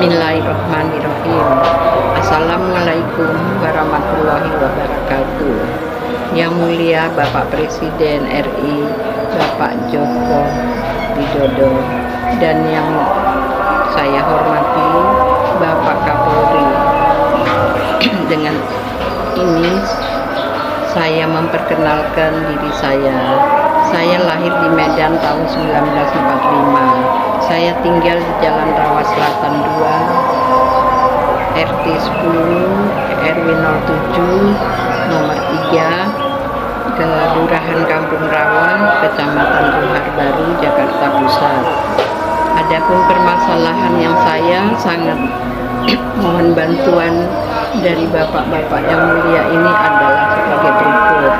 Bismillahirrahmanirrahim. Assalamualaikum warahmatullahi wabarakatuh. Yang mulia Bapak Presiden RI Bapak Joko Widodo, dan yang saya hormati Bapak Kapolri. Dengan ini saya memperkenalkan diri saya. Saya lahir di Medan tahun 1945. Saya tinggal di Jalan Rawa Selatan 2, RT 10, RW 07, nomor 3, Kelurahan Kampung Rawa, Kecamatan Johar Baru, Jakarta Pusat. Adapun permasalahan yang saya sangat mohon bantuan dari bapak-bapak yang mulia ini adalah sebagai berikut.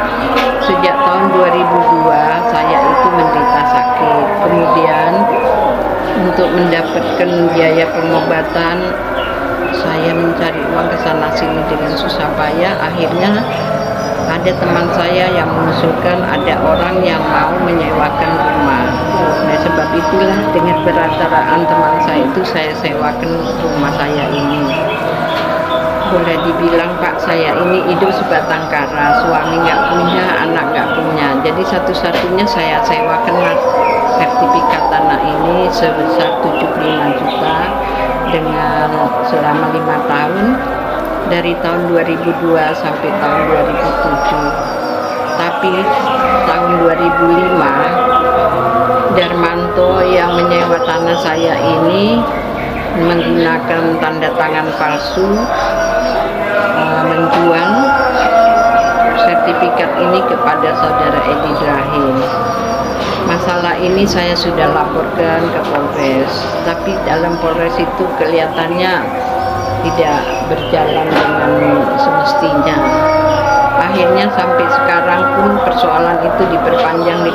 Sejak tahun 2002 saya itu menderita sakit. Kemudian untuk mendapatkan biaya pengobatan saya mencari uang ke sana sini dengan susah payah. Akhirnya ada teman saya yang mengusulkan ada orang yang mau menyewakan rumah. Oleh sebab itulah dengan perasaan teman saya itu saya sewakan rumah saya ini. Boleh dibilang Pak, saya ini hidup sebatang kara, suami nggak punya, anak nggak punya. Jadi satu-satunya saya sewakan sertifikat tanah ini sebesar 75 juta dengan selama 5 tahun, dari tahun 2002 sampai tahun 2007. Tapi tahun 2005 Darmanto yang menyewa tanah saya ini menggunakan tanda tangan palsu, menjual sertifikat ini kepada saudara Edi Ibrahim. Masalah ini saya sudah laporkan ke Polres, tapi dalam Polres itu kelihatannya tidak berjalan dengan semestinya. Akhirnya sampai sekarang pun persoalan itu diperpanjang,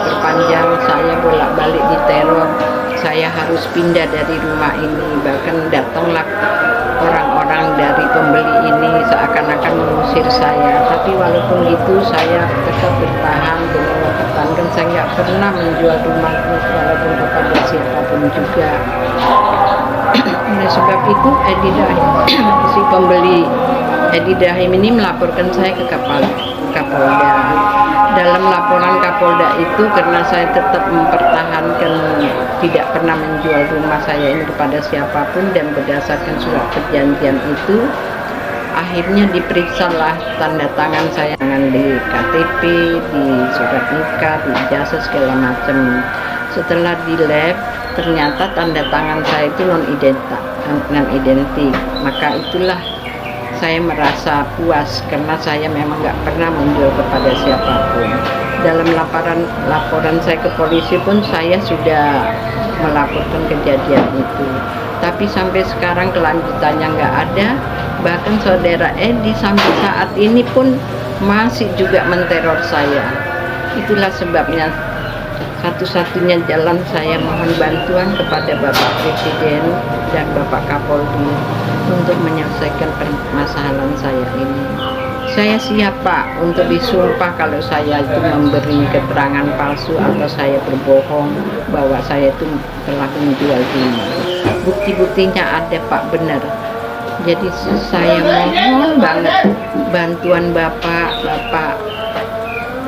saya bolak-balik diteror. Saya harus pindah dari rumah ini, bahkan datanglah orang-orang dari pembeli ini seakan-akan mengusir saya. Tapi walaupun itu saya tetap bertahan dengan mempertahankan. Saya nggak pernah menjual rumahku walaupun kepada siapapun juga. Oleh sebab itu Edi Ibrahim, si pembeli Edi Ibrahim ini melaporkan saya ke Kapolda. Dalam laporan Kapolda itu, karena saya tetap mempertahankan tidak pernah menjual rumah saya ini kepada siapapun dan berdasarkan surat perjanjian itu, akhirnya diperiksalah tanda tangan saya di KTP, di surat nikah, di ijazah segala macam. Setelah di lab, ternyata tanda tangan saya itu non identik. Maka itulah saya merasa puas karena saya memang nggak pernah menjual kepada siapapun. Dalam laporan saya ke polisi pun saya sudah melaporkan kejadian itu. Tapi sampai sekarang kelanjutannya nggak ada. Bahkan saudara Edi sampai saat ini pun masih juga menteror saya. Itulah sebabnya satu-satunya jalan saya mohon bantuan kepada Bapak Presiden dan Bapak Kapolri untuk menyelesaikan permasalahan saya ini. Saya siap Pak untuk disumpah kalau saya itu memberi keterangan palsu atau saya berbohong bahwa saya itu telah menjual rumah. Bukti-buktinya ada Pak, benar. Jadi saya mohon banget bantuan Bapak.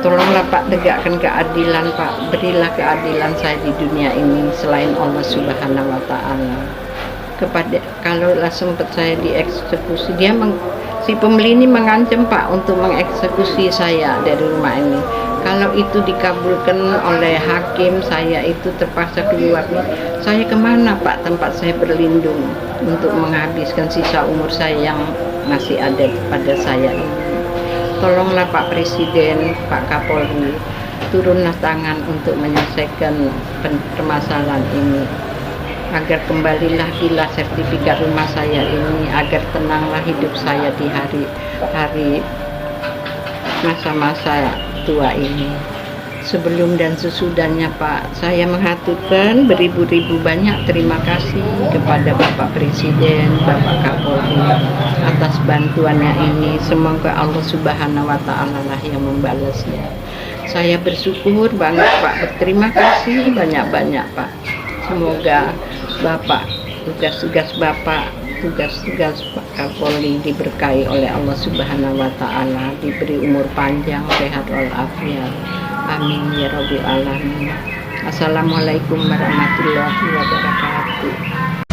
Tolonglah Pak, tegakkan keadilan Pak, berilah keadilan saya di dunia ini selain Allah Subhanahu wa Ta'ala. Kalaulah sempat saya dieksekusi, si pembeli ini mengancam Pak untuk mengeksekusi saya dari rumah ini. Kalau itu dikabulkan oleh hakim, saya itu terpaksa keluar. Saya kemana Pak tempat saya berlindung untuk menghabiskan sisa umur saya yang masih ada pada saya ini. Tolonglah Pak Presiden, Pak Kapolri, turunlah tangan untuk menyelesaikan permasalahan ini, agar kembalilah gila sertifikat rumah saya ini, agar tenanglah hidup saya di hari-hari masa-masa tua ini. Sebelum dan sesudahnya Pak, saya mengaturkan beribu-ribu banyak terima kasih kepada Bapak Presiden, Bapak Kapolri atas bantuannya ini. Semoga Allah Subhanahu wa Ta'ala lah yang membalasnya. Saya bersyukur banget Pak, berterima kasih banyak-banyak Pak. Semoga Bapak, tugas-tugas Bapak tugas-tugas Pak Kapolri diberkahi oleh Allah Subhanahu wa Ta'ala, diberi umur panjang, sehat walafiat. Amin ya Rabbil alamin. Assalamualaikum warahmatullahi wabarakatuh.